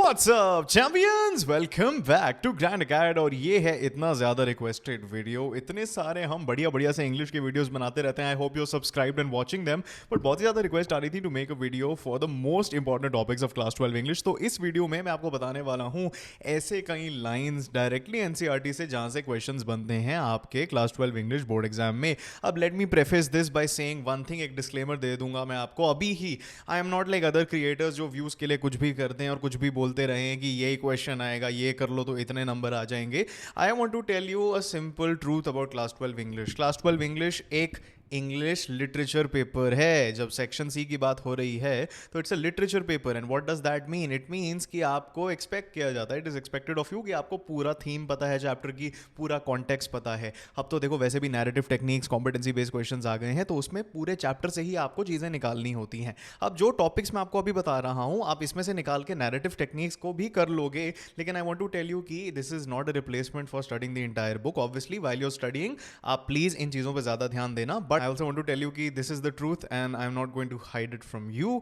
What's up champions? Welcome back to Grand Acad और ये है इतना ज़्यादा रिक्वेस्टेड वीडियो। इतने सारे हम बढ़िया बढ़िया से इंग्लिश के वीडियोस बनाते रहते हैं। I hope you subscribed and watching them, but बहुत ही ज़्यादा रिक्वेस्ट आ रही थी to make a video for the most important topics of class 12 English. तो इस वीडियो में मैं आपको बताने वाला हूँ ऐसे कई लाइन्स डायरेक्टली एनसीईआरटी से जहाँ से क्वेश्चंस बनते हैं आपके क्लास 12 इंग्लिश बोर्ड एग्जाम में। अब let me preface this by saying one thing, एक डिस्क्लेमर दे दूंगा मैं आपको अभी ही। I am not like other creators जो व्यूज़ के लिए कुछ भी करते हैं और कुछ भी बोलते रहे हैं कि यही क्वेश्चन आएगा, ये कर लो तो इतने नंबर आ जाएंगे। I want to tell you a simple truth about class 12 English. Class 12 English एक इंग्लिश लिटरेचर पेपर है। जब सेक्शन सी की बात हो रही है तो it's a literature paper. And what does that mean? It means कि आपको एक्सपेक्ट किया जाता है, it is expected of you कि आपको पूरा थीम पता है चैप्टर की, पूरा कॉन्टेक्स्ट पता है। अब तो देखो वैसे भी narrative techniques, competency based questions आ गए हैं, तो उसमें पूरे चैप्टर से ही आपको चीज़ें निकालनी होती हैं। अब जो टॉपिक्स मैं आपको अभी बता रहा हूँ, आप इसमें से निकाल के नैरेटिव टेक्निक्स को भी कर लोगे, लेकिन I want to tell you कि this is not a replacement for studying the entire book. Obviously while you are studying आप प्लीज इन चीज़ों पर ज़्यादा ध्यान देना, but I also want to tell you कि this is the truth and I'm not going to hide it from you.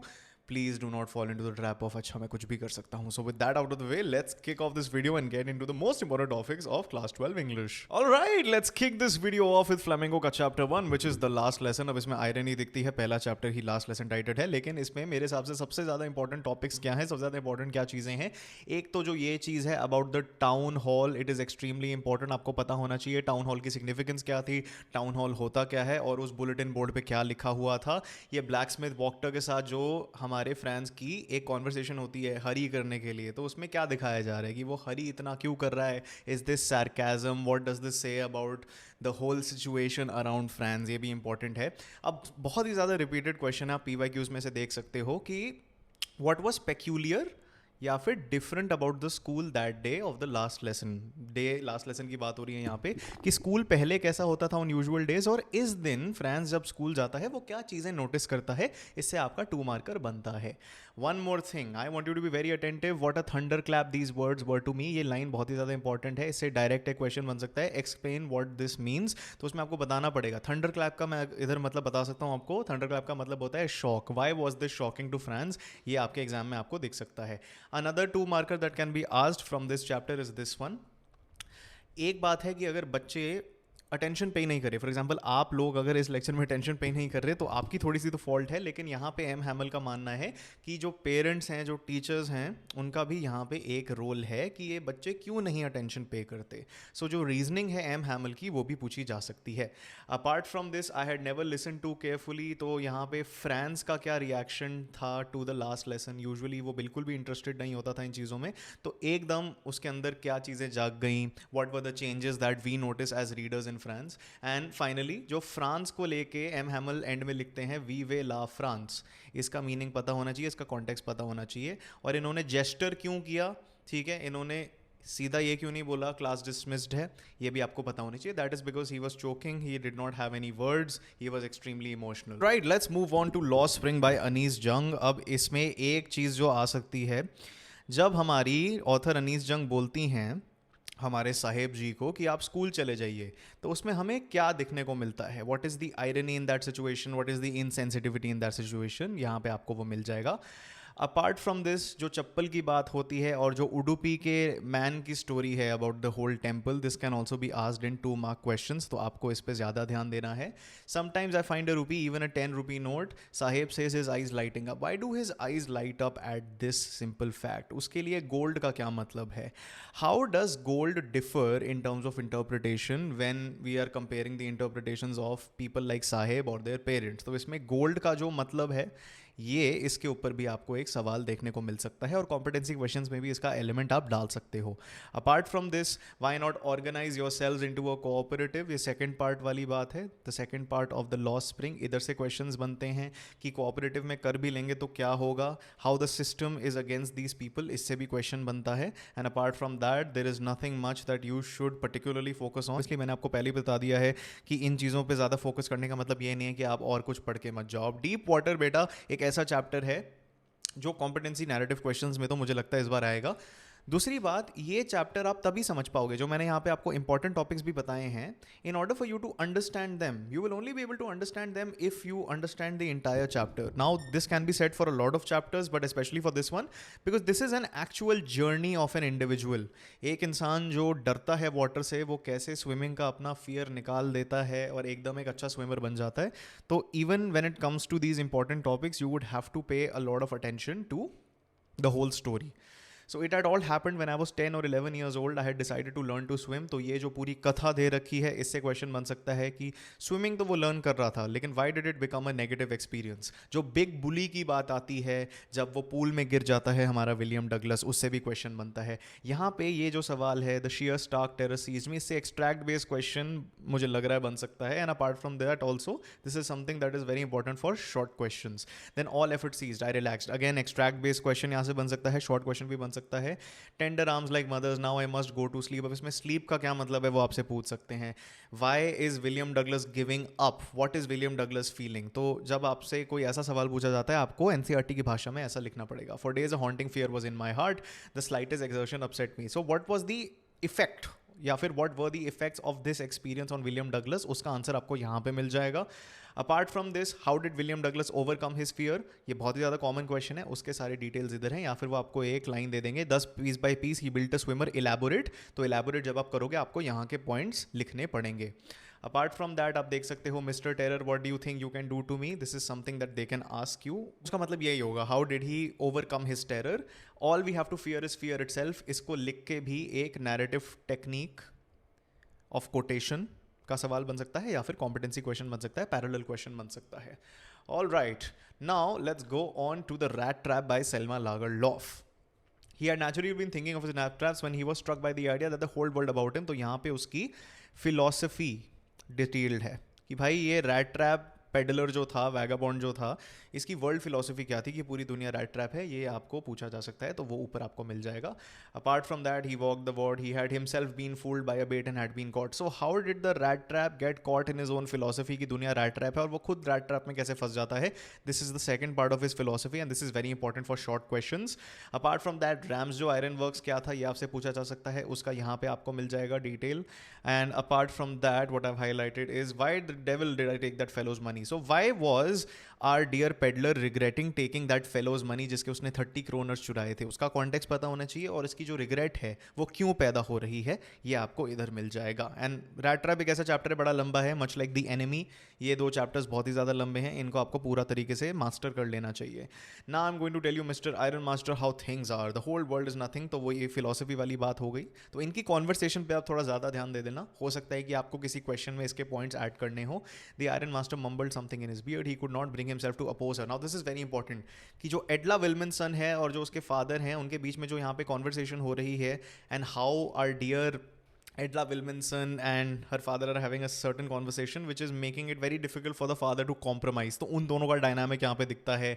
Please do not fall into the trap of अच्छा मैं कुछ भी कर सकता हूँ. So with that out of the way, let's kick off this video and get into the most important topics of class 12 English. Alright, let's kick this video off with Flamingo का chapter 1, which is the last lesson. अब इसमें irony दिखती है, पहला chapter ही last lesson titled है, लेकिन इसमें मेरे हिसाब से सबसे ज़्यादा important topics क्या हैं, सबसे ज़्यादा important क्या चीज़ें हैं। एक तो जो ये चीज़ है about the town hall, it is extremely important. आपको पता होना चाहिए town hall की significance क्या थी, town hall होता क्या है और उस bulletin board पे क्या लिखा हुआ था। ये blacksmith वॉक्टर के साथ जो हमारे फ्रेंड्स की एक कॉन्वर्सेशन होती है हरी करने के लिए, तो उसमें क्या दिखाया जा रहा है कि वो हरी इतना क्यों कर रहा है। Is this sarcasm? What does this say about the whole situation around France? ये भी इंपॉर्टेंट है। अब बहुत ही ज़्यादा रिपीटेड क्वेश्चन है, आप PYQs में से देख सकते हो कि व्हाट वाज पेक्यूलियर या फिर different about the school that day of the last lesson की बात हो रही है यहाँ पे कि स्कूल पहले कैसा होता था ऑन यूजुअल डेज, और इस दिन फ्रांस जब स्कूल जाता है वो क्या चीज़ें नोटिस करता है। इससे आपका 2 मार्कर बनता है। One more thing, I want you to be very attentive. What a thunder clap these words were to me. ये लाइन बहुत ही ज़्यादा इंपॉर्टेंट है, इससे डायरेक्ट एक क्वेश्चन बन सकता है, एक्सप्लेन व्हाट दिस मीन्स। तो उसमें आपको बताना पड़ेगा। थंडर क्लैप का मैं इधर मतलब बता सकता हूँ आपको। थंडर क्लैप का मतलब होता है shock. Why was this shocking to France? ये आपके एग्जाम में आपको दिख सकता है। Another 2 marker that can be asked from this chapter is this one. एक बात है कि अगर बच्चे अटेंशन पे नहीं करे, फॉर एग्जाम्पल आप लोग अगर इस लेक्चर में अटेंशन पे नहीं कर रहे तो आपकी थोड़ी सी तो फॉल्ट है, लेकिन यहाँ पे एम हैमल का मानना है कि जो पेरेंट्स हैं, जो टीचर्स हैं, उनका भी यहाँ पे एक रोल है कि ये बच्चे क्यों नहीं अटेंशन पे करते। सो जो रीजनिंग है एम हैमल की वो भी पूछी जा सकती है। Apart from this I had never listen to carefully, तो यहाँ पे फ्रांस का क्या रिएक्शन था to the last lesson. Usually वो बिल्कुल भी इंटरेस्टेड नहीं होता था इन चीज़ों में, तो एकदम उसके अंदर क्या चीज़ें जाग गई, what were the changes that we notice as readers in France. And finally जो फ्रांस को लेके एम हैमल एंड में लिखते हैं वी वे ला फ्रांस, इसका मीनिंग पता होना चाहिए, इसका कॉन्टेक्स्ट पता होना चाहिए। और इन्होंने जेस्टर क्यों किया, ठीक है, इन्होंने सीधा ये क्यों नहीं बोला क्लास डिसमिस्ड है, ये भी आपको पता होनी चाहिए। That is because he was choking, he did not have any words, he was extremely emotional. Right, let's move on to लॉ स्प्रिंग बाय अनीस जंग। अब इसमें एक चीज़ जो आ सकती है, जब हमारी ऑथर अनीस जंग बोलती हैं हमारे साहेब जी को कि आप स्कूल चले जाइए, तो उसमें हमें क्या दिखने को मिलता है। What is the irony in that situation, what is the insensitivity in that situation, यहाँ पे आपको वो मिल जाएगा। अपार्ट फ्रॉम दिस जो चप्पल की बात होती है और जो उडुपी के मैन की स्टोरी है about the whole temple, this can also be asked in 2 mark questions, तो आपको इस पर ज़्यादा ध्यान देना है। Sometimes I find a rupee, even a 10 rupee note, Saheb says his eyes lighting up. Why do his eyes light up at this simple fact? उसके लिए गोल्ड का क्या मतलब है? How does gold differ in terms of interpretation when we are comparing the interpretations of people like Saheb और their parents? तो इसमें gold का जो मतलब है, ये इसके ऊपर भी आपको एक सवाल देखने को मिल सकता है, और कॉम्पिटेंसी क्वेश्चंस में भी इसका एलिमेंट आप डाल सकते हो। Apart from this, why not organise yourselves into a cooperative, ये सेकंड पार्ट वाली बात है, the second part of the लॉ स्प्रिंग। इधर से क्वेश्चंस बनते हैं कि कोऑपरेटिव में कर भी लेंगे तो क्या होगा, how the system is against these people, इससे भी क्वेश्चन बनता है। And apart from that there is nothing much that you should particularly focus on. इसलिए मैंने आपको पहले ही बता दिया है कि इन चीज़ों पर ज़्यादा फोकस करने का मतलब ये नहीं है कि आप और कुछ पढ़ के मत जाओ। डीप वाटर बेटा एक ऐसा चैप्टर है जो कॉम्पिटेंसी नैरेटिव क्वेश्चंस में तो मुझे लगता है इस बार आएगा। दूसरी बात, ये चैप्टर आप तभी समझ पाओगे, जो मैंने यहाँ पे आपको इंपॉर्टेंट टॉपिक्स भी बताए हैं, in order for you to understand them, you will only be able to understand them if you understand the entire chapter. Now this can be said for a lot of chapters, but specially for this one, because this is an actual journey of an individual. एक इंसान जो डरता है water से, वो कैसे swimming का अपना फियर निकाल देता है और एकदम एक अच्छा स्विमर बन जाता है. तो even when it comes to these important topics, you would have to pay a lot of attention to the whole story. So it had all happened when I was 10 or 11 years old. I had decided to learn to swim. तो ये जो पूरी कथा दे रखी है, इससे question बन सकता है कि स्विमिंग तो वो लर्न कर रहा था, लेकिन why did it become a negative experience? जो बिग बुली की बात आती है, जब वो पूल में गिर जाता है हमारा विलियम डगलस, उससे भी क्वेश्चन बनता है. यहाँ पे ये जो सवाल है, the sheer stark terror seized me, इससे एक्सट्रैक्ट बेस्ड क्वेश्चन मुझे लग रहा है बन सकता है. And apart from that also, this is something that is very important for short question. Then all effort ceased, I relaxed. Again extract based question यहाँ से बन सकता है, शॉर्ट क्वेश्चन भी बन सकता है. Tender arms like mothers, now I must go to sleep. अब इसमें स्लीप का क्या मतलब है वो आपसे पूछ सकते हैं. Why is William Douglas giving up, what is William Douglas feeling. तो जब आपसे कोई ऐसा सवाल पूछा जाता है, आपको एनसीईआरटी की भाषा में ऐसा लिखना पड़ेगा. For days a haunting fear was in my heart, the slightest exertion upset me. So what was the effect, या फिर what were the effects of this experience on William Douglas, उसका आंसर आपको यहाँ पे मिल जाएगा. Apart from this, how did William Douglas overcome his fear, ये बहुत ही ज़्यादा कॉमन क्वेश्चन है, उसके सारे डिटेल्स इधर हैं. या फिर वो आपको एक लाइन दे देंगे, 10 piece by piece he built a swimmer, elaborate. तो इलैबोरेट जब आप करोगे, आपको यहाँ के पॉइंट्स लिखने पड़ेंगे. अपार्ट फ्रॉम दैट आप देख सकते हो, mister terror what do you think you can do to me. This is something that they can ask you. उसका मतलब यही होगा, how did he overcome his terror. All we have to fear is fear itself. इसको लिख के भी एक narrative technique of quotation का सवाल बन सकता है, या फिर कॉम्पिटेंसी क्वेश्चन बन सकता है, पैरेलल क्वेश्चन बन सकता है. All right, now let's go on to the rat trap by Selma Lagerlof. He had naturally been thinking of his rat traps when he was struck by the idea that the whole world about him. तो यहाँ पे उसकी philosophy detailed है कि भाई ये rat trap peddler जो था, वैगाबॉन्ड जो था, इसकी वर्ल्ड फिलोसफी क्या थी कि पूरी दुनिया रैट ट्रैप है. ये आपको पूछा जा सकता है, तो वो ऊपर आपको मिल जाएगा. Apart from that, he walk the world, he had himself been fooled by a bait and had been caught. So how did the rat trap get caught in his own philosophy कि दुनिया rat trap है और वो खुद rat trap में कैसे फंस जाता है. This is the second part of his philosophy and this is very important for short questions. Apart from that, Rams जो आयरन वर्क्स क्या था, ये आपसे पूछा जा सकता है, उसका यहाँ पे आपको मिल जाएगा detail. And apart from that, what I have highlighted is why the devil did I take that fellow's money. So why was our dear peddler regretting taking that fellow's money, जिसके उसने 30 क्रोनर्स चुराए थे. उसका context पता होना चाहिए, और इसकी जो रिग्रेट है वो क्यों पैदा हो रही है, ये आपको इधर मिल जाएगा. एंड रैट ट्रैप एक ऐसा चैप्टर है, बड़ा लंबा है, मच लाइक द एनिमी. ये दो चैप्टर्स बहुत ही ज़्यादा लंबे हैं, इनको आपको पूरा तरीके से मास्टर कर लेना चाहिए. Now I am going to tell you mister iron master how things are, the whole world is nothing. तो वो ये फिलोसफी वाली बात हो गई. तो इनकी कॉन्वर्सेशन पे आप थोड़ा ज़्यादा ध्यान दे देना. हो सकता है कि आपको किसी क्वेश्चन में इसके पॉइंट्स ऐड करने हो. The iron master mumbled something in his beard, he could not bring himself to oppose her. Now this is very important कि जो एडला विल्मनसन है और जो उसके फादर हैं, उनके बीच में जो यहाँ पे कॉन्वर्सेशन हो रही है, and how our dear Edla Wilmanson and her father are having a certain conversation which is making it very difficult for the father to compromise. तो उन दोनों का डायनामिक यहाँ पे दिखता है.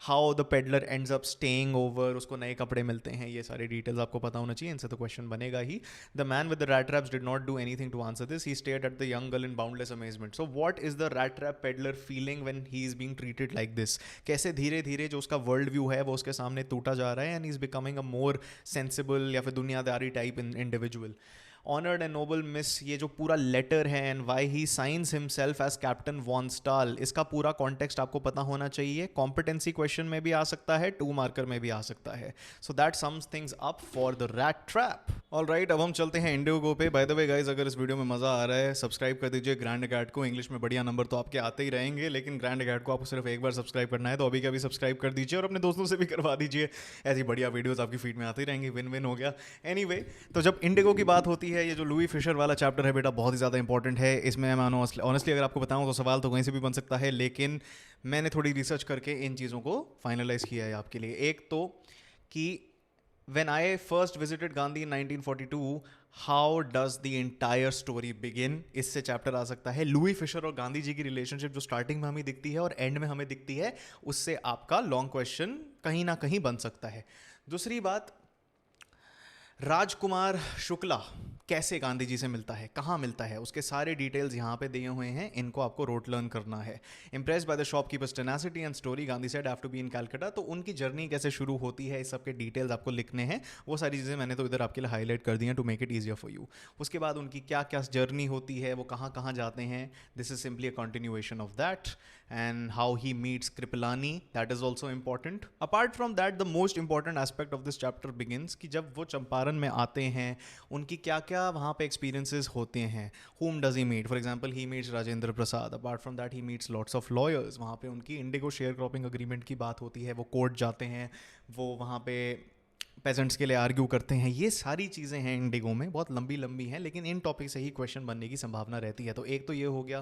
How the peddler ends up staying over, उसको नए कपड़े मिलते हैं, ये सारी डिटेल्स आपको पता होना चाहिए, इनसे तो क्वेश्चन बनेगा ही. The man with the rat traps did not do anything to answer this. He stared at the young girl in boundless amazement. So what is the rat trap peddler feeling when he is being treated like this? कैसे धीरे धीरे जो उसका world view है वो उसके सामने टूटा जा रहा है, and he is becoming a more sensible या फिर दुनियादारी type individual. Honoured and noble miss, ये जो पूरा लेटर है, and why he signs himself as Captain von Stahle, इसका पूरा कॉन्टेक्स्ट आपको पता होना चाहिए. कॉम्पिटेंसी क्वेश्चन में भी आ सकता है, 2 मार्कर में भी आ सकता है. So that sums things up for the rat trap. All right, अब हम चलते हैं इंडिगो पे. बाय द वे गाइज, अगर इस वीडियो में मजा आ रहा है, सब्सक्राइब कर दीजिए ग्रैंड अकैड को. इंग्लिश में बढ़िया नंबर तो आपके आते ही रहेंगे, लेकिन ग्रैंड अकैड को आपको सिर्फ एक बार सब्सक्राइब करना है, तो अभी का भी सब्सक्राइब कर दीजिए और अपने दोस्तों से भी करवा दीजिए. ऐसी बढ़िया वीडियोस आपकी फीड में आती रहेंगी. विन विन हो गया. एनीवे, तो जब इंडिगो की बात होती है, ये जो लुई फिशर वाला चैप्टर है बेटा, बहुत ही ज़्यादा इंपॉर्टेंट है. इसमें मैं ऑनेस्टली अगर आपको बताऊं तो सवाल तो कहीं से भी बन सकता है, लेकिन मैंने थोड़ी रिसर्च करके इन चीज़ों को फाइनलाइज किया है आपके लिए. एक तो कि when I first visited Gandhi in 1942, how does the entire story begin? इससे चैप्टर आ सकता है. लुई फिशर और गांधी जी की रिलेशनशिप जो स्टार्टिंग में हमें दिखती है और एंड में हमें दिखती है, उससे आपका लॉन्ग क्वेश्चन कहीं ना कहीं बन सकता है. दूसरी बात, राजकुमार शुक्ला कैसे गांधी जी से मिलता है, कहाँ मिलता है, उसके सारे डिटेल्स यहाँ पे दिए हुए हैं, इनको आपको रोट लर्न करना है। Impressed by the shopkeeper's tenacity and story, Gandhi said have to be in Calcutta, तो उनकी जर्नी कैसे शुरू होती है, इस सब के डिटेल्स आपको लिखने हैं। वो सारी चीज़ें मैंने तो इधर आपके लिए हाईलाइट कर दी हैं to make it easier for you. उसके बाद उनकी क्या क्या जर्नी होती है, वो कहाँ कहाँ जाते हैं, this is simply a continuation of that. And how he meets Kripalani, that is also important. Apart from that the most important aspect of this chapter begins कि जब वो चंपारण में आते हैं उनकी क्या क्या वहाँ पे एक्सपीरियंसेस होते हैं। whom does he meet? For example, he meets Rajendra Prasad. Apart from that, he meets lots of lawyers. वहाँ पे उनकी इंडिगो शेयर क्रॉपिंग अग्रीमेंट की बात होती है, वो कोर्ट जाते हैं, वो वहाँ पे पेजेंट्स के लिए आर्ग्यू करते हैं। ये सारी चीज़ें हैं इंडिगो में, बहुत लंबी लंबी हैं, लेकिन इन टॉपिक से ही क्वेश्चन बनने की संभावना रहती है। तो एक तो ये हो गया,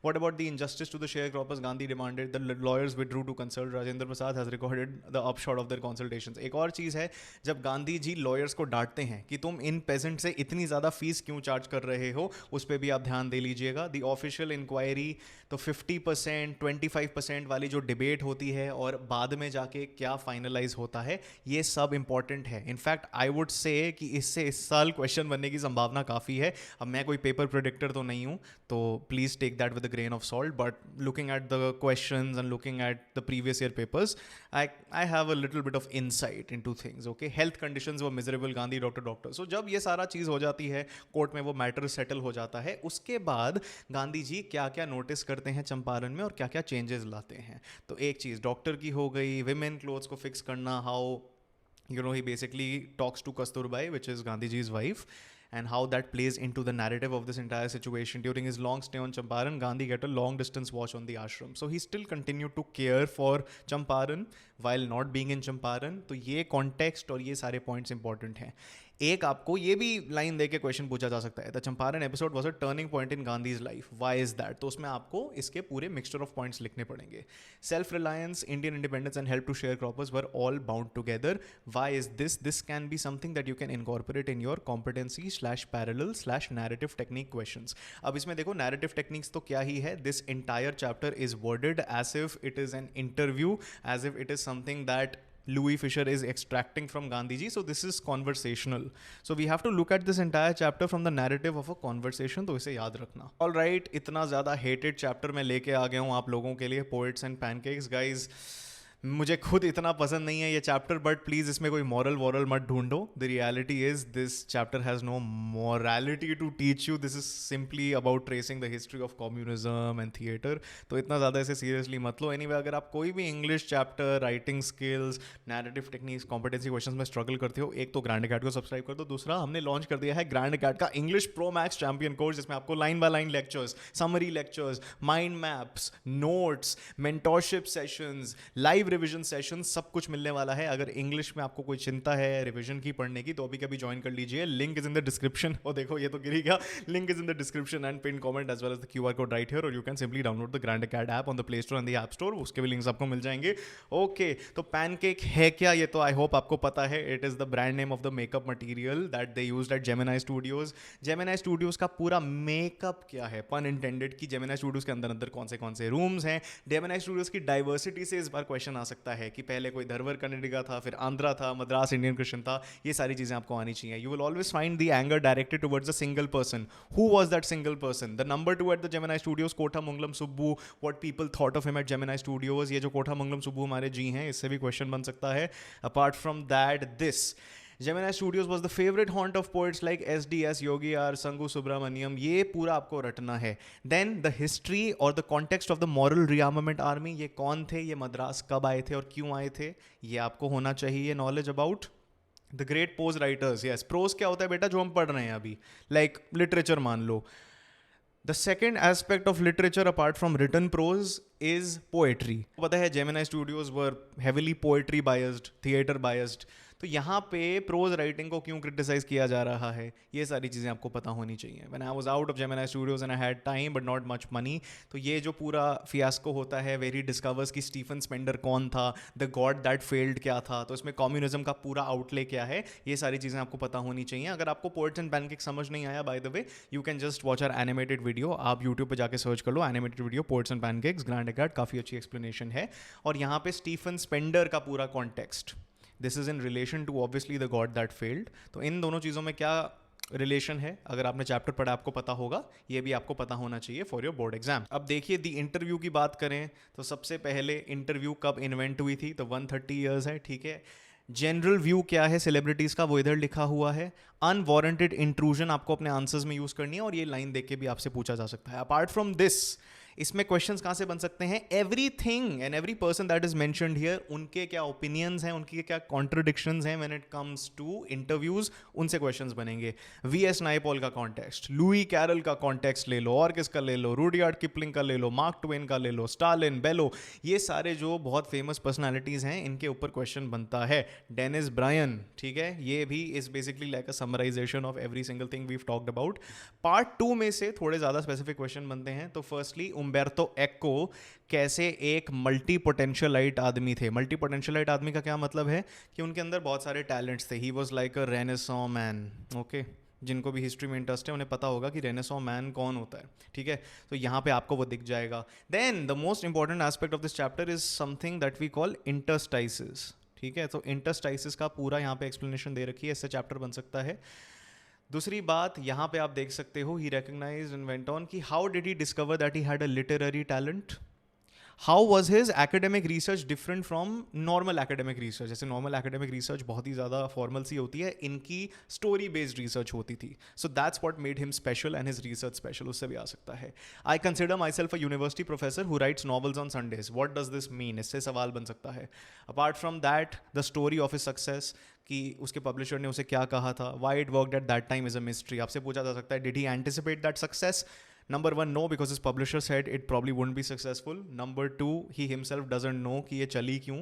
what about the injustice to the sharecroppers, Gandhi demanded, the lawyers withdrew to consult, Rajendra Prasad has recorded the upshot of their consultations. एक और चीज़ है, जब गांधी जी लॉयर्स को डांटते हैं कि तुम इन पेजेंट से इतनी ज़्यादा फीस क्यों चार्ज कर रहे हो, उस पर भी आप ध्यान दे लीजिएगा। द ऑफिशियल इंक्वायरी, तो 50% 25% वाली जो डिबेट होती है और बाद में जाके क्या फाइनलाइज होता है, ये सब इंपॉर्टेंट है। इनफैक्ट आई वुड से कि इससे इस साल क्वेश्चन बनने की संभावना काफ़ी है। अब मैं कोई पेपर प्रेडिक्टर तो नहीं हूँ, तो please take that with a grain of salt, but looking at the questions and looking at the previous year papers, I have a little bit of insight into things. Okay, health conditions were miserable, Gandhi doctor. So जब ये सारा चीज़ हो जाती है court में, वो matter settle हो जाता है, उसके बाद गांधी जी क्या क्या नोटिस करते हैं चंपारण में और क्या क्या चेंजेस लाते हैं। तो एक चीज़ डॉक्टर की हो गई, विमेन क्लोथ्स को फिक्स करना, how he basically talks to Kasturbai, which is Gandhiji's wife, and how that plays into the narrative of this entire situation. During his long stay on Champaran, Gandhi get a long distance watch on the ashram, so he still continued to care for Champaran while not being in Champaran. तो ये context और ये सारे points important हैं। एक आपको ये भी लाइन दे के क्वेश्चन पूछा जा सकता है, the Champaran episode was a turning point in Gandhi's life, why is that? तो उसमें आपको इसके पूरे मिक्सचर ऑफ पॉइंट्स लिखने पड़ेंगे। Self reliance, Indian independence and help to sharecroppers were all bound together, why is this? This can be something that you can incorporate in your competency slash parallel slash narrative technique questions. अब इसमें देखो narrative techniques तो क्या ही है, this entire chapter is worded as if it is an interview, as if it is something that Louis Fisher is extracting from Gandhiji. So this is conversational. So we have to look at this entire chapter from the narrative of a conversation. तो इसे याद रखना. All right, इतना ज़्यादा hated chapter मैं लेके आ गया हूँ आप लोगों के लिए, Poets and Pancakes, guys. मुझे खुद इतना पसंद नहीं है ये चैप्टर, बट प्लीज़ इसमें कोई मॉरल वॉरल मत ढूंढो। The reality is this chapter has no morality to teach you, this is simply about tracing the history of communism and theatre. तो इतना ज़्यादा इसे सीरियसली मत लो। एनीवे, अगर आप कोई भी English chapter, writing skills, narrative techniques, competency questions में स्ट्रगल करते हो, एक तो ग्रैंड अकेडमी को सब्सक्राइब कर दो, दूसरा हमने लॉन्च कर दिया है ग्रैंड अकेडमी का English pro max champion course, जिसमें आपको line by line lectures, summary lectures, mind maps, notes, mentorship sessions, live revision sessions, सब कुछ मिलने वाला है। अगर इंग्लिश में आपको कोई चिंता है रिवीजन की पढ़ने की, तो अभी कभी ज्वाइन कर लीजिए। Link is in the description. और देखो ये तो गिर ही गया, link is in the description and pin comment as well as the QR code right here, और you can simply download the Grand Acad app on the play store and the app store, उसके भी links आपको मिल जाएंगे। Okay, तो pancake है क्या, ये तो आई होप आपको पता है। It is the brand name of the makeup material that they used eight Gemini studios. Gemini studios का पूरा मेकअप क्या है, पन इंटेंडेड, कि जेमिनी स्टूडियोज के अंदर अंदर कौन से रूम्स हैं। जेमिनी स्टूडियोज की डाइवर्सिटी से इस बार क्वेश्चन आ सकता है कि पहले कोई धरवर कन्नडिगा था, फिर आंध्रा था, मद्रास इंडियन क्रिश्चियन था। ये सारी चीजें आपको आनी चाहिए। You will always find the anger directed towards a single person. Who was that single person? The number 2 at the Gemini studios, Kothamangalam Subbu. What people thought of him at Gemini studios. ये जो कोठामंगलम सुब्बू हमारे जी हैं, इससे भी क्वेश्चन बन सकता है। Apart from that, this Gemini Studios was the favorite haunt of poets like SDS, Yogi R, Sangu Subramaniam. ये पूरा आपको रटना है। Then the history और the context of the moral rearmament army, ये कौन थे, ये मद्रास कब आए थे और क्यों आए थे, ये आपको होना चाहिए knowledge about. The great prose writers, yes, prose क्या होता है बेटा जो हम पढ़ रहे हैं अभी, लाइक लिटरेचर मान लो। The second aspect of literature apart from written prose is poetry. पता है Gemini Studios were heavily poetry biased, theater biased. तो यहाँ पे प्रोज राइटिंग को क्यों क्रिटिसाइज किया जा रहा है, ये सारी चीज़ें आपको पता होनी चाहिए। When I was out of Gemini Studios and I had time but not much money, तो ये जो पूरा फियास्को होता है, वेरी डिस्कवर्स कि स्टीफन स्पेंडर कौन था, द गॉड दैट फेल्ड क्या था, तो इसमें कम्युनिज्म का पूरा आउटले क्या है, ये सारी चीज़ें आपको पता होनी चाहिए। अगर आपको पोएट्स एंड पैनकेक्स समझ नहीं आया, by the way you can just watch our animated video. आप यूट्यूब पे जाके सर्च कर लो animated video poets and pancakes Grand Acad, काफ़ी अच्छी एक्सप्लेनेशन है। और यहाँ पे स्टीफन स्पेंडर का पूरा context, this is in relation to obviously the God that failed. तो इन दोनों चीज़ों में क्या रिलेशन है, अगर आपने चैप्टर पढ़ा आपको पता होगा, ये भी आपको पता होना चाहिए फॉर योर बोर्ड एग्जाम। अब देखिए दी इंटरव्यू की बात करें तो सबसे पहले इंटरव्यू कब इन्वेंट हुई थी, तो 130 ईयर्स है, ठीक है। जनरल व्यू क्या है सेलिब्रिटीज का, वो इधर लिखा हुआ है। अनवारंटेड इंट्रूजन आपको अपने आंसर्स में यूज करनी है, और ये लाइन देख के भी आपसे पूछा जा सकता है। अपार्ट फ्रॉम दिस, इसमें क्वेश्चंस कहाँ से बन सकते हैं, everything and every person that is mentioned here, उनके क्या ओपिनियंस हैं, उनकी क्या कॉन्ट्रडिक्शंस हैं when it comes to interviews, उनसे क्वेश्चंस बनेंगे। वी.एस. नायपॉल का कॉन्टेक्स्ट, लुई कैरल का कॉन्टेक्स्ट ले लो, और किसका ले लो, रूडयार्ड किपलिंग का ले लो, मार्क ट्वेन का ले लो, स्टालिन, बेलो, ये सारे जो बहुत फेमस पर्सनैलिटीज हैं इनके ऊपर क्वेश्चन बनता है। डेनिस ब्रायन, ठीक है, ये भी is basically like a summarization of every single thing we talked about. Part 2 में से थोड़े ज्यादा स्पेसिफिक क्वेश्चन बनते हैं। तो फर्स्टली उम्बेर्तो एको कैसे एक मल्टी पोटेंशियलाइट आदमी थे। मल्टी पोटेंशियलाइट आदमी का क्या मतलब है कि उनके अंदर बहुत सारे टैलेंट्स थे। He was like a Renaissance man, okay. जिनको भी हिस्ट्री में इंटरेस्ट है उन्हें पता होगा कि रेनेसॉ मैन कौन होता है, ठीक है। तो यहाँ पे आपको वो दिख जाएगा। Then the most important aspect of this chapter is something that we call interstices, ठीक है। तो इंटरस्टाइसिस का पूरा यहाँ पे एक्सप्लेनेशन दे रखी है, इससे चैप्टर बन सकता है। दूसरी बात यहाँ पे आप देख सकते हो, ही रिकग्नाइज्ड एंड वेंट ऑन कि how did he discover that he had a literary talent, how was his academic research different from normal academic research. जैसे नॉर्मल एकेडमिक रिसर्च बहुत ही ज़्यादा फॉर्मल सी होती है, इनकी स्टोरी बेस्ड रिसर्च होती थी। So that's what made him special and his research special, उससे भी आ सकता है। I consider my self a university professor who rights novels on Sundays, what does this mean, इससे सवाल बन सकता है। Apart from that the story of his success, कि उसके पब्लिशर ने उसे क्या कहा था, why it worked eight that time is a mystery. आपसे पूछा जा सकता है did he anticipate that success. Number 1, no, because his publisher said it probably wouldn't be successful. Number 2, he himself doesn't know कि ये चली क्यों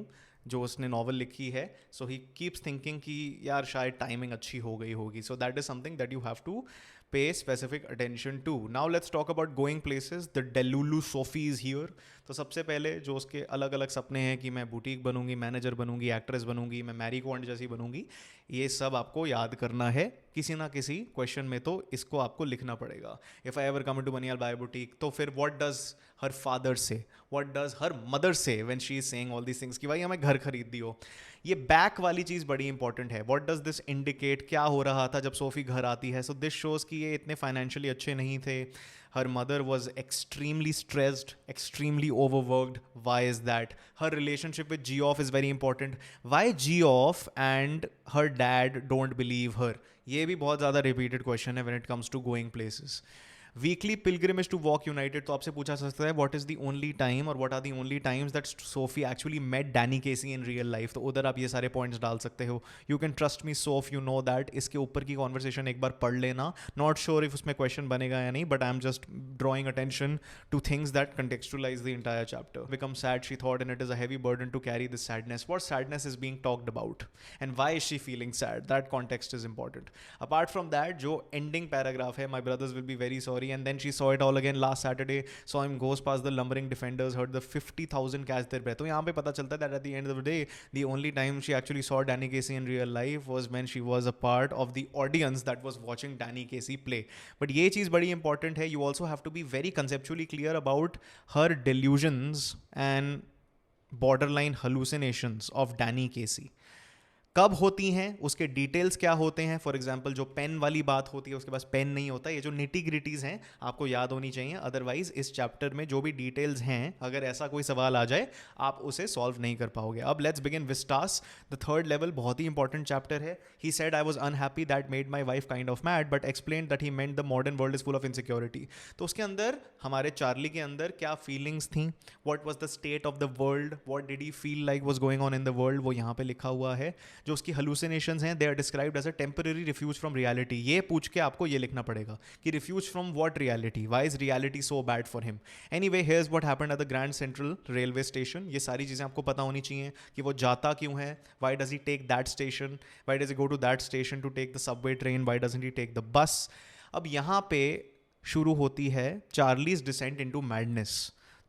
जो उसने नॉवल लिखी है। सो ही कीप्स थिंकिंग कि यार शायद टाइमिंग अच्छी हो गई होगी। So that is something that you have to pay specific attention to. Now let's talk about going places. The delulu Sophie is here. तो सबसे पहले जो उसके अलग अलग सपने हैं कि मैं बुटीक बनूंगी, मैनेजर बनूंगी, एक्ट्रेस बनूंगी, मैं मैरी कॉन्ड जैसी बनूंगी, ये सब आपको याद करना है किसी ना किसी क्वेश्चन में, तो इसको आपको लिखना पड़ेगा। If I ever come to banyal by boutique, तो फिर what does her father say, what does her mother say when she is saying all these things कि भाई हमें घर खरीद दियो। ये बैक वाली चीज़ बड़ी इंपॉर्टेंट है। व्हाट डज दिस इंडिकेट, क्या हो रहा था जब सोफी घर आती है। सो दिस शोज कि ये इतने फाइनेंशियली अच्छे नहीं थे। Her mother was extremely stressed, extremely overworked. Why is that? Her relationship with Geoff is very important. Why Geoff and her dad don't believe her, ये भी बहुत ज़्यादा रिपीटेड क्वेश्चन है when it comes to going places. Weekly pilgrimage to walk United, तो आपसे पूछा जा सकता है what is the only time और what are the only times that Sophie actually met Danny Casey in real life. तो उधर आप ये सारे पॉइंट्स डाल सकते हो। You can trust me Soph, you know that. इसके ऊपर की कॉन्वर्सेशन एक बार पढ़ लेना। नॉट श्योर इफ उसमें क्वेश्चन बनेगा या नहीं, but I am just drawing attention to things that contextualise the entire chapter. Become sad she thought and it is a heavy burden to carry this sadness. What sadness is being talked about and why is she feeling sad, that context is important. Apart from that जो ending paragraph है, my brothers will be very sorry and then she saw it all again last Saturday, saw him goes past the lumbering defenders, heard the 50,000 catch their breath. तो यहाँ पे पता चलता है that at the end of the day, the only time she actually saw Danny Casey in real life was when she was a part of the audience that was watching Danny Casey play. But ये चीज़ बड़ी important है. You also have to be very conceptually clear about her delusions and borderline hallucinations of Danny Casey. कब होती हैं, उसके details क्या होते हैं। फॉर एग्जाम्पल जो पेन वाली बात होती है उसके पास पेन नहीं होता। ये जो निटी ग्रिटीज़ हैं आपको याद होनी चाहिए, अदरवाइज इस चैप्टर में जो भी डिटेल्स हैं अगर ऐसा कोई सवाल आ जाए आप उसे सॉल्व नहीं कर पाओगे। अब let's begin Vistas, the third level, बहुत ही इंपॉर्टेंट चैप्टर है। He said I was unhappy that made my wife kind of mad but explain that he meant the modern world is full of insecurity. तो उसके अंदर हमारे Charlie के अंदर क्या feelings थी, what was the state of the world, what did he feel like was going on in the world, वो यहाँ पे लिखा हुआ है। जो उसकी hallucinations हैं, they are described as a temporary refuge from reality. ये पूछ के आपको ये लिखना पड़ेगा कि refuge from what reality? Why is reality so bad for him? Anyway, here's what happened at the Grand Central Railway Station. ये सारी चीज़ें आपको पता होनी चाहिए कि वो जाता क्यों है, why does he take that station, why does he go to that station to take the subway train, why doesn't he take the bus. अब यहाँ पे शुरू होती है चार्लीज डिसेंट इनटू मैडनेस।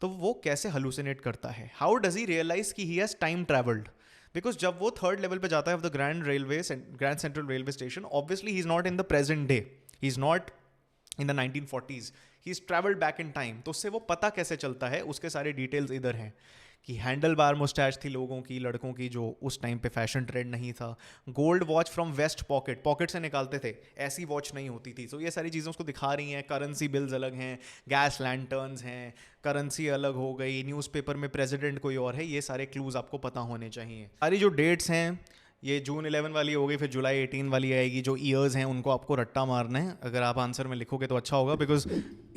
तो वो कैसे hallucinate करता है, हाउ डज ही रियलाइज कि he has time travelled. Because जब वो थर्ड लेवल पे जाता है of the grand central railway station, obviously he is not in the present day, he is not in the 1940s, he is travelled back in time. तो उससे वो पता कैसे चलता है, उसके सारे डिटेल्स इधर हैं कि हैंडल बार मुस्टैच थी लोगों की, लड़कों की, जो उस टाइम पे फैशन ट्रेंड नहीं था। Gold watch from vest pocket, pocket से निकालते थे, ऐसी वॉच नहीं होती थी। तो ये सारी चीज़ें उसको दिखा रही हैं। करेंसी बिल्स अलग हैं, गैस लैंटर्न्स हैं, करेंसी अलग हो गई, न्यूज़पेपर में प्रेसिडेंट कोई और है, ये सारे क्लूज़ आपको पता होने चाहिए। सारी जो डेट्स हैं, ये जून 11 वाली हो गई, फिर जुलाई 18 वाली आएगी। जो ईयर्स हैं उनको आपको रट्टा मारना है। अगर आप आंसर में लिखोगे तो अच्छा होगा, बिकॉज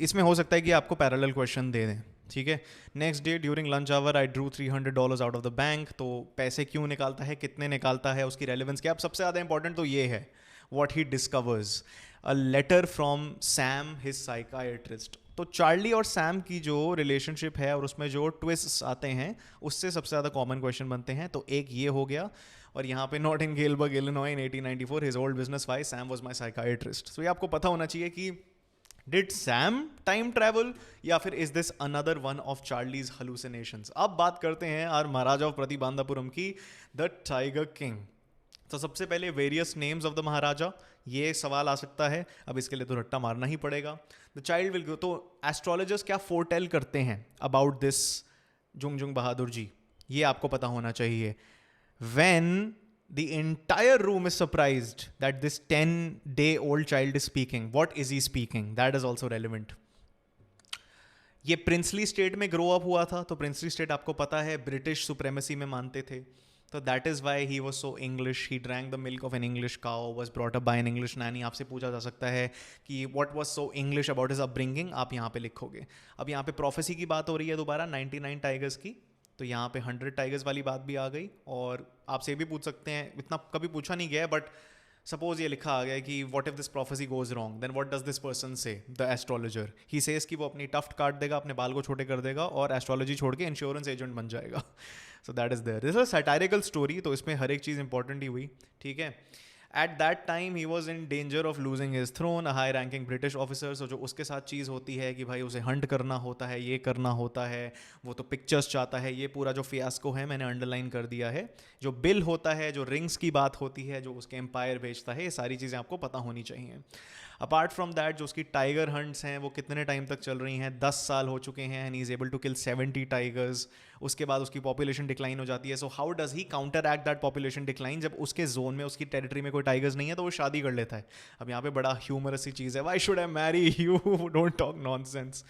इसमें हो सकता है कि आपको पैरेलल क्वेश्चन दे दें, ठीक है। Next day during lunch hour I drew $300 out of the bank. तो पैसे क्यों निकालता है, कितने निकालता है, उसकी रेलिवेंस क्या। अब सबसे ज़्यादा इंपॉर्टेंट तो ये है, what he discovers, a letter from Sam his psychiatrist. तो चार्ली और सैम की जो रिलेशनशिप है और उसमें जो ट्विस्ट आते हैं, उससे सबसे ज़्यादा कॉमन क्वेश्चन बनते हैं। तो एक ये हो गया, और यहाँ पे not in Galesburg Illinois in 1894 his old business wife Sam was my psychiatrist. तो ये आपको पता होना चाहिए कि डिड सैम टाइम ट्रैवल, या फिर is this another one of Charlie's hallucinations. अब बात करते हैं आर महाराजा ऑफ प्रतिबांधापुरम की, द टाइगर किंग। तो सबसे पहले वेरियस नेम्स ऑफ द महाराजा, ये सवाल आ सकता है। अब इसके लिए तो रट्टा मारना ही पड़ेगा। द चाइल्ड विल गो, तो एस्ट्रोलॉजर्स क्या फोरटेल करते हैं about this Jung Bahadur ji, ये आपको पता होना चाहिए। When the entire room is surprised that this 10-day-old child is speaking, what is he speaking? That is also relevant. ये प्रिंसली स्टेट में ग्रो अप हुआ था, तो प्रिंसली स्टेट आपको पता है ब्रिटिश सुप्रेमेसी में मानते थे। तो that is why he was so English, he drank the milk of an English cow, was brought up by an English Naini. आपसे पूछा जा सकता है कि what was so English about his upbringing, आप यहाँ पे लिखोगे। अब यहाँ पे प्रोफेसी की बात हो रही है दोबारा 99 टाइगर्स की, तो यहाँ पे 100 टाइगर्स वाली बात भी आ गई। और आपसे भी पूछ सकते हैं, इतना कभी पूछा नहीं गया है, बट सपोज ये लिखा आ गया कि what if this prophecy goes wrong, then what does this person say, the astrologer. He says कि वो अपनी टफ्ट काट देगा, अपने बाल को छोटे कर देगा और एस्ट्रोलॉजी छोड़ के इंश्योरेंस एजेंट बन जाएगा। So that is there, this is a satirical story, तो इसमें हर एक चीज़ इंपॉर्टेंट ही हुई, ठीक है। At that time he was in danger of losing his throne, a high ranking British officer. So जो उसके साथ चीज़ होती है कि भाई उसे हंट करना होता है, ये करना होता है, वो तो पिक्चर्स चाहता है। ये पूरा जो फियास्को है मैंने अंडरलाइन कर दिया है। जो बिल होता है, जो रिंग्स की बात होती है, जो उसके एम्पायर बेचता है, ये सारी चीज़ें आपको पता होनी चाहिए। अपार्ट फ्रॉम दैट, जो उसकी टाइगर हंट्स हैं वो कितने टाइम तक चल रही हैं, 10 साल हो चुके हैं, and he is able to kill 70 tigers. उसके बाद उसकी पॉपुलेशन डिक्लाइन हो जाती है। So how does he counteract that population decline? जब उसके जोन में, उसकी टेरिटरी में कोई टाइगर्स नहीं है, तो वो शादी कर लेता है। अब यहाँ पे बड़ा ह्यूमरस सी चीज़ है, why should I marry you, don't talk nonsense.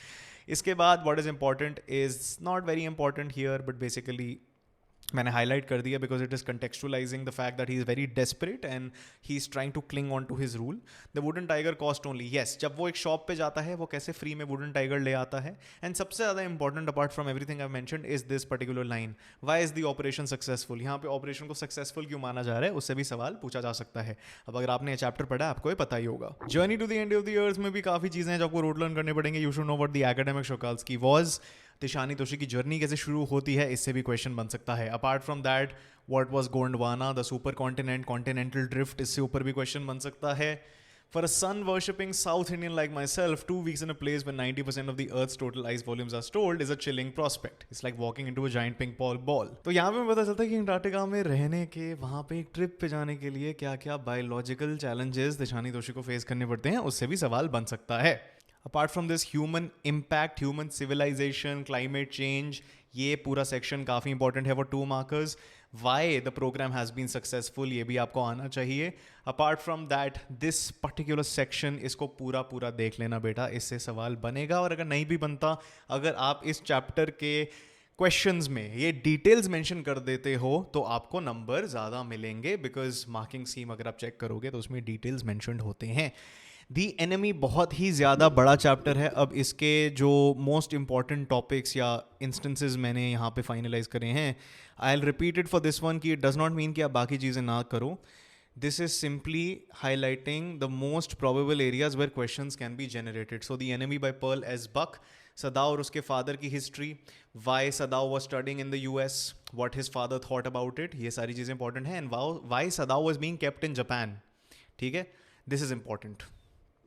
इसके बाद what is important is not very important here, but basically मैंने हाईलाइट कर दिया because it is contextualizing the fact that he is very desperate and he is trying to cling on to his rule. The wooden tiger cost only, yes, जब वो एक shop पे जाता है वो कैसे फ्री में वुडन टाइगर ले आता है। एंड सबसे ज़्यादा important apart from everything I mentioned is this particular line, why is the operation successful. यहाँ पे ऑपरेशन को सक्सेसफुल क्यों माना जा रहा है, उससे भी सवाल पूछा जा सकता है। अब अगर आपने ये चैप्टर पढ़ा, आपको ये पता ही होगा। Journey to the end of the earth में भी काफ़ी चीज़ें हैं जो आपको रोड लर्न करने पड़ेंगे। You should know what the Akademik Shokalskiy was, Tishani Doshi की जर्नी कैसे शुरू होती है, इससे भी क्वेश्चन बन सकता है। Apart from that, what was Gondwana, the super continent, continental drift, इससे ऊपर भी क्वेश्चन बन सकता है। For a sun worshipping South Indian like myself, 2 weeks in a place where 90% of the Earth's total ice volumes are stored is a chilling prospect. It's like walking into a giant ping pong ball. तो यहाँ पे पता चलता है कि Antarctica में रहने के, वहाँ पे एक ट्रिप पे जाने के लिए क्या क्या बायोलॉजिकल चैलेंजेस तिशानी तोशी को फेस करने पड़ते हैं, उससे भी सवाल बन सकता है। Apart from this, human impact, human civilisation, climate change, ये पूरा सेक्शन काफ़ी इंपॉर्टेंट है for 2 markers. Why the programme has been successful, ये भी आपको आना चाहिए। Apart from that, this particular section, इसको पूरा पूरा देख लेना बेटा, इससे सवाल बनेगा। और अगर नहीं भी बनता, अगर आप इस चैप्टर के क्वेश्चंस में ये डिटेल्स मेंशन कर देते हो तो आपको नंबर ज़्यादा मिलेंगे, बिकॉज मार्किंग स्कीम अगर आप चेक करोगे तो उसमें डिटेल्स मेंशन्ड होते हैं। दी एनिमी बहुत ही ज़्यादा बड़ा चैप्टर है। अब इसके जो मोस्ट इंपॉर्टेंट टॉपिक्स या इंस्टेंसेस मैंने यहाँ पे फाइनलाइज करे हैं, I will repeat it for this one, कि इट डज नॉट मीन कि आप बाकी चीज़ें ना करो। This is simply highlighting the most probable areas where questions can be generated. So the enemy by Pearl S Buck, Sadao और उसके father की हिस्ट्री, why Sadao was studying in the US, what his father thought about it, ये सारी चीज़ें important हैं। And why Sadao was being kept in Japan, ठीक है, this is important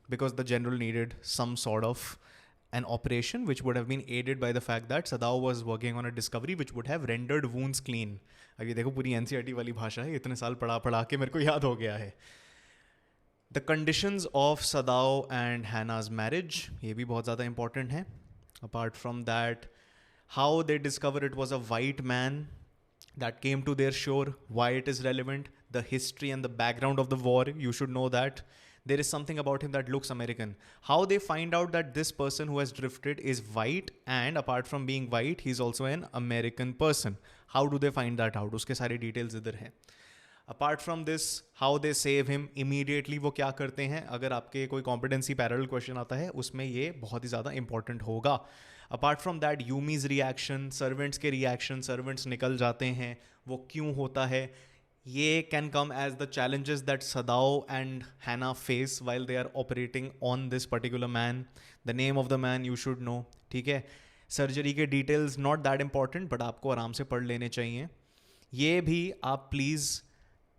because the general needed some sort of an operation which would have been aided by the fact that Sadao was working on a discovery which would have rendered wounds clean. अब ये देखो पूरी NCERT वाली भाषा है, इतने साल पढ़ा पढ़ा के मेरे को याद हो गया है। The conditions of Sadao and Hannah's marriage, ये भी बहुत ज़्यादा important है। Apart from that, how they discover it was a white man that came to their shore, why it is relevant, the history and the background of the war, you should know that. There is something about him that looks American. How they find out that this person who has drifted is white, and apart from being white, he's also an American person. How do they find that out? उसके सारे details इधर हैं. Apart from this, how they save him immediately, वो क्या करते हैं. अगर आपके कोई कॉम्पिटेंसी पैरेलल क्वेश्चन आता है उसमें ये बहुत ही ज़्यादा इंपॉर्टेंट होगा. Apart from that, Yumi's reaction, servants के रिएक्शन, सर्वेंट्स निकल जाते हैं, वो क्यों होता है. ये can come as the challenges that Sadao and Hana face while they are operating on this particular man. The name of the man you should know. ठीक है, सर्जरी के details not that important, but आपको आराम से पढ़ लेने चाहिए. ये भी आप प्लीज़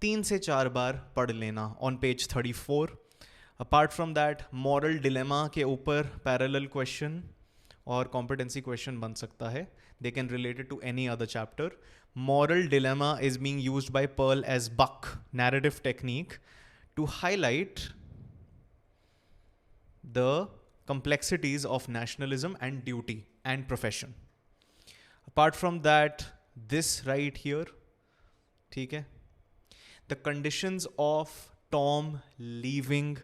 3 से 4 बार पढ़ लेना on page 34. Apart from that, moral dilemma के ऊपर पैरेलल क्वेश्चन और कॉम्पिटेंसी क्वेश्चन बन सकता है. They can related to any other chapter. Moral dilemma is being used by Pearl S Buck narrative technique to highlight the complexities of nationalism and duty and profession. Apart from that, this right here, ठीक है, the conditions of Tom leaving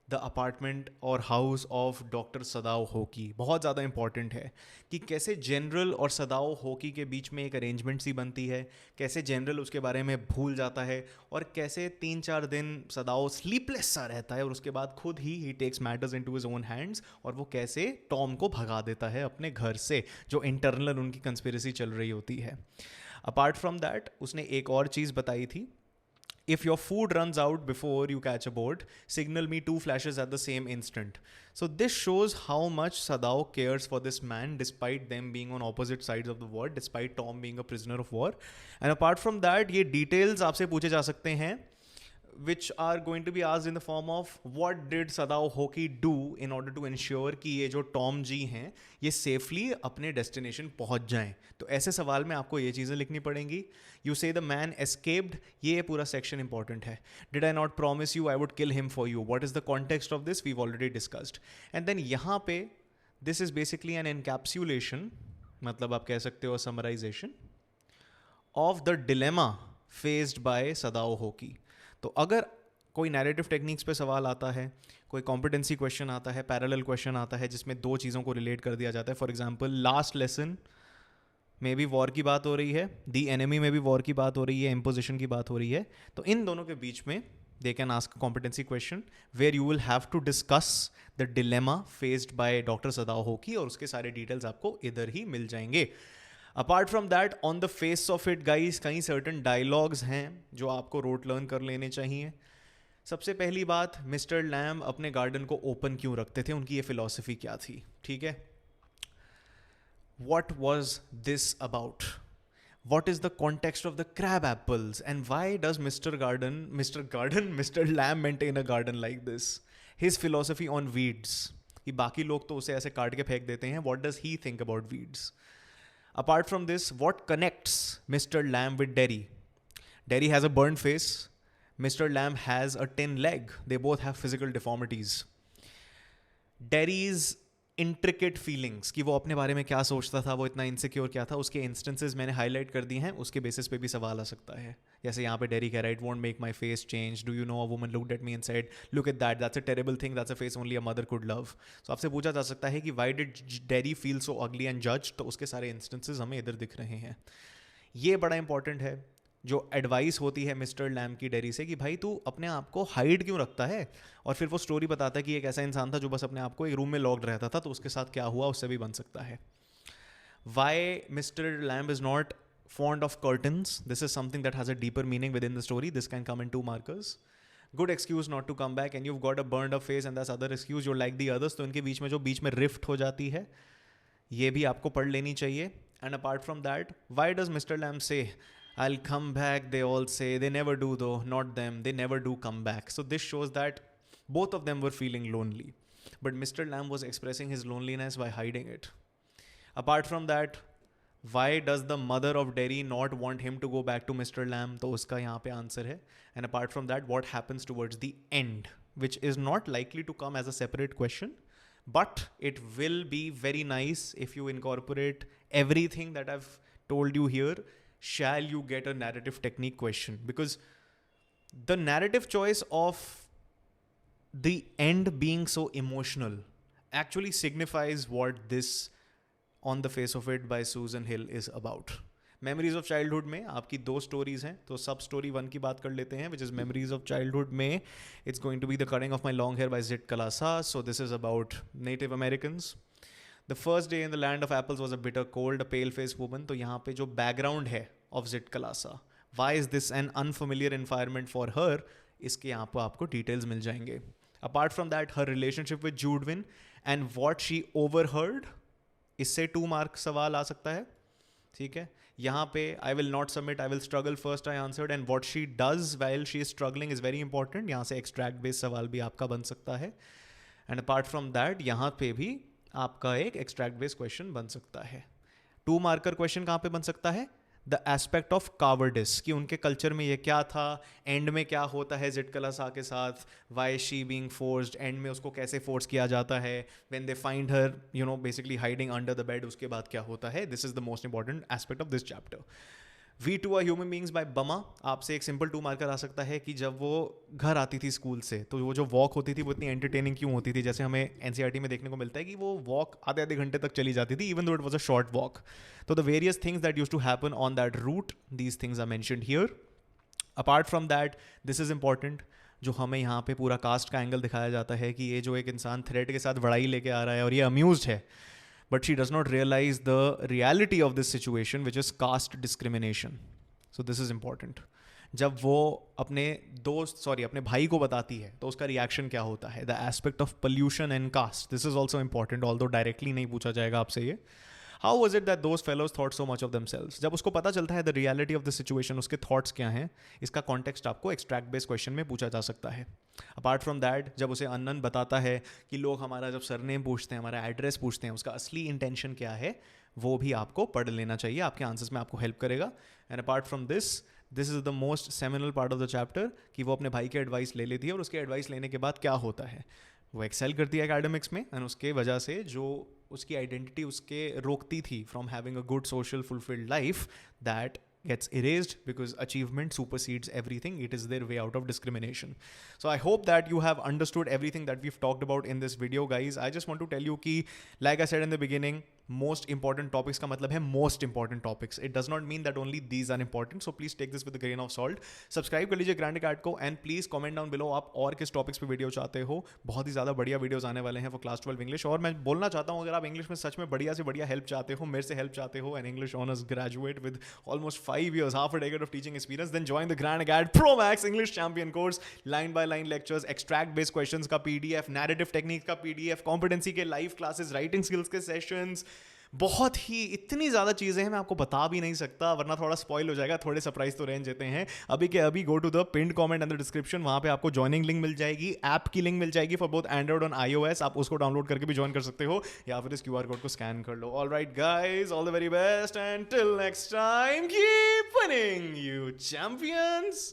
the apartment और house of doctor Sadao होकी बहुत ज़्यादा important है. कि कैसे general और सदाओ होकी के बीच में एक अरेंजमेंट सी बनती है, कैसे जनरल उसके बारे में भूल जाता है, और कैसे 3-4 दिन सदाओ स्लीपलेस सा रहता है और उसके बाद खुद ही takes matters into his own hands, और वो कैसे टॉम को भगा देता है अपने घर से, जो इंटरनल उनकी कंस्पिरेसी चल रही होती है. अपार्ट फ्रॉम दैट, उसने एक और चीज़ बताई थी. If your food runs out before you catch a boat, signal me 2 flashes at the same instant. So this shows how much Sadao cares for this man despite them being on opposite sides of the war, despite Tom being a prisoner of war. And apart from that, ये details आपसे पूछे जा सकते हैं, which are going to be asked in the form of what did Sadao Hoki do in order to ensure कि ये जो Tom जी हैं ये सेफली अपने डेस्टिनेशन पहुंच जाएं. तो ऐसे सवाल में आपको ये चीज़ें लिखनी पड़ेंगी. यू से द मैन एस्केप्ड, ये पूरा सेक्शन इंपॉर्टेंट है. Did I not promise you I would kill him for you, what is the context of this, we already discussed. And then यहाँ पे this is basically an encapsulation, मतलब आप कह सकते हो summarization of the dilemma faced by Sadao Hoki. तो अगर कोई नैरेटिव टेक्निक्स पे सवाल आता है, कोई कॉम्पिटेंसी क्वेश्चन आता है, पैरेलल क्वेश्चन आता है जिसमें 2 चीज़ों को रिलेट कर दिया जाता है. फॉर एग्जांपल, लास्ट लेसन में भी वॉर की बात हो रही है, दी एनिमी में भी वॉर की बात हो रही है, इम्पोजिशन की बात हो रही है. तो इन दोनों के बीच में they can ask competency question where you will have to discuss the dilemma faced by doctor Sadao होकी, और उसके सारे डिटेल्स आपको इधर ही मिल जाएंगे. Apart from that, on the face of it guys, कई सर्टन डायलॉग्स हैं जो आपको रोट लर्न कर लेने चाहिए. सबसे पहली बात, मिस्टर लैम अपने गार्डन को ओपन क्यों रखते थे, उनकी ये फिलॉसफी क्या थी. ठीक है, what was this about? What is the context of the crab apples, and why does Mr. Lamb maintain a garden like this? His philosophy on weeds. कि बाकी लोग तो उसे ऐसे काट के फेंक देते हैं. What does he think about weeds? Apart from this, what connects Mr. Lamb with Derry? Derry has a burned face. Mr. Lamb has a tin leg. They both have physical deformities. Derry's intricate feelings कि वो अपने बारे में क्या सोचता था, वो इतना इनसिक्योर क्या था, उसके इंस्टेंसेस मैंने हाईलाइट कर दिए हैं. उसके बेसिस पे भी सवाल आ सकता है. जैसे यहाँ पे डेरी कह रहा है, it won't make my face change, do you know a woman looked at me and said look at that, that's a terrible thing, that's a face only a mother could love. So आपसे पूछा जा सकता है कि why did Derry feel so ugly and जज. तो उसके सारे इंस्टेंसेस हमें इधर दिख रहे हैं. ये बड़ा इंपॉर्टेंट है. जो एडवाइस होती है मिस्टर लैम की डेरी से कि भाई तू अपने आप को हाइड क्यों रखता है, और फिर वो स्टोरी बताता है कि एक ऐसा इंसान था जो बस अपने आप को एक रूम में लॉक्ड रहता था, तो उसके साथ क्या हुआ उससे भी बन सकता है. Why mister Lamb is not fond of curtains, this is something that has a deeper meaning within the story. This can come in 2 markers. Good excuse not to come back, and you've got a burned up face and that's other excuse you're like the others. तो इनके बीच में जो बीच में rift हो जाती है, ये भी आपको पढ़ लेनी चाहिए. And apart from that, why does Mr. Lamb say I'll come back? They all say, they never do though, not them, they never do come back. So this shows that both of them were feeling lonely, but Mr. Lamb was expressing his loneliness by hiding it. Apart from that, why does the mother of Derry not want him to go back to Mr. Lamb? तो उसका यहाँ पे answer है. And apart from that, what happens towards the end, which is not likely to come as a separate question, but it will be very nice if you incorporate everything that I've told you here, shall you get a narrative technique question? Because the narrative choice of the end being so emotional actually signifies what this On the Face of It by Susan Hill is about. Memories of childhood में आपकी 2 stories हैं, तो सब story 1 की बात कर लेते हैं, which is memories of childhood में it's going to be the cutting of my long hair by Zitkala-Sa. So this is about Native Americans. The first day in the land of apples was a bitter cold, a pale face woman. तो यहाँ पे जो background है of Zitkala-Sa, why is this an unfamiliar environment for her, इसके यहाँ पर आपको details मिल जाएंगे. Apart from that, her relationship with Judewin and what she overheard, इससे 2 मार्क सवाल आ सकता है. ठीक है, यहाँ पे I will not submit, I will struggle first I answered, and what she does while she is struggling is very important. यहाँ से एक्सट्रैक्ट बेस्ड सवाल भी आपका बन सकता है. एंड अपार्ट फ्रॉम दैट, यहाँ पे भी आपका एक एक्सट्रैक्ट बेस्ड क्वेश्चन बन सकता है. 2 मार्कर क्वेश्चन कहाँ पे बन सकता है? द एस्पेक्ट ऑफ कावर्डिस, कि उनके कल्चर में ये क्या था, एंड में क्या होता है जिट कलासा के साथ, why she being forced, end में उसको कैसे फोर्स किया जाता है, when they find her you know basically hiding under the bed, उसके बाद क्या होता है. This is the most important aspect of this chapter. We too are human beings by Bama, आपसे एक सिंपल 2 मार्कर आ सकता है कि जब वो घर आती थी स्कूल से, तो वो जो वॉक होती थी वो इतनी एंटरटेनिंग क्यों होती थी. जैसे हमें एनसीईआरटी में देखने को मिलता है कि वो वॉक आधे घंटे तक चली जाती थी, even though it was a short walk. तो the various things that use to happen on that route, these things are mentioned here. Apart from that, this is important, जो हमें यहाँ पे पूरा कास्ट का एंगल दिखाया जाता है कि ये जो एक इंसान थ्रेड के साथ बड़ाई लेके आ रहा है और ये अम्यूज्ड है, but she does not realise the reality of this situation which is caste discrimination. So this is important. जब वो अपने अपने भाई को बताती है तो उसका रिएक्शन क्या होता है. The aspect of pollution and caste, this is also important, although directly नहीं पूछा जाएगा आपसे ये. How was it that those fellows thought so much of themselves, जब उसको पता चलता है the reality of the situation, उसके थॉट्स क्या हैं, इसका कॉन्टेक्स्ट आपको एक्सट्रैक्ट बेस्ड क्वेश्चन में पूछा जा सकता है. अपार्ट फ्रॉम दैट, जब उसे अनन बताता है कि लोग हमारा जब सरनेम पूछते हैं, हमारा एड्रेस पूछते हैं, उसका असली इंटेंशन क्या है, वो भी आपको पढ़ लेना चाहिए, आपके आंसर्स में आपको हेल्प करेगा. And apart from this is the most seminal part of the chapter, कि वो अपने भाई की एडवाइस ले लेती है और उसके एडवाइस लेने के बाद क्या होता है, वो एक्सेल करती है एकेडमिक्स में, एंड उसके वजह से जो उसकी आइडेंटिटी उसके रोकती थी from having a good social fulfilled life, that gets erased because achievement supersedes everything. It is their way out of discrimination. So I hope that you have understood everything that we've talked about in this video, guys. I just want to tell you ki, like I said in the beginning, most important topics का मतलब है most important topics. It does not mean that only these are important. So please take this with a grain of salt. Subscribe कर लीजिए Grand Acad को, and please comment down below आप और किस topics पे वीडियो चाहते हो. बहुत ही ज़्यादा बढ़िया वीडियोस आने वाले हैं for Class 12 English. और मैं बोलना चाहता हूँ, अगर आप इंग्लिश में सच में बढ़िया से बढ़िया हेल्प चाहते हो, मेरे से हेल्प चाहते हो, an English honors graduate with almost 5 years, half a decade of teaching experience, then join the Grand Acad Pro Max English Champion course. Line by line lectures, extract based questions का PDF, narrative techniques का PDF, competency के live classes, writing skills के sessions, बहुत ही इतनी ज़्यादा चीज़ें हैं, मैं आपको बता भी नहीं सकता, वरना थोड़ा स्पॉइल हो जाएगा. थोड़े सरप्राइज तो रेंज देते हैं. अभी के अभी go to the pinned comment and the description, वहाँ पे आपको ज्वाइनिंग लिंक मिल जाएगी, ऐप की लिंक मिल जाएगी फॉर बोथ एंड्रॉइड और iOS. आप उसको डाउनलोड करके भी ज्वाइन कर सकते हो, या फिर इस QR कोड को स्कैन कर लो. Alright guys, all the very best, and till next time keep winning you champions.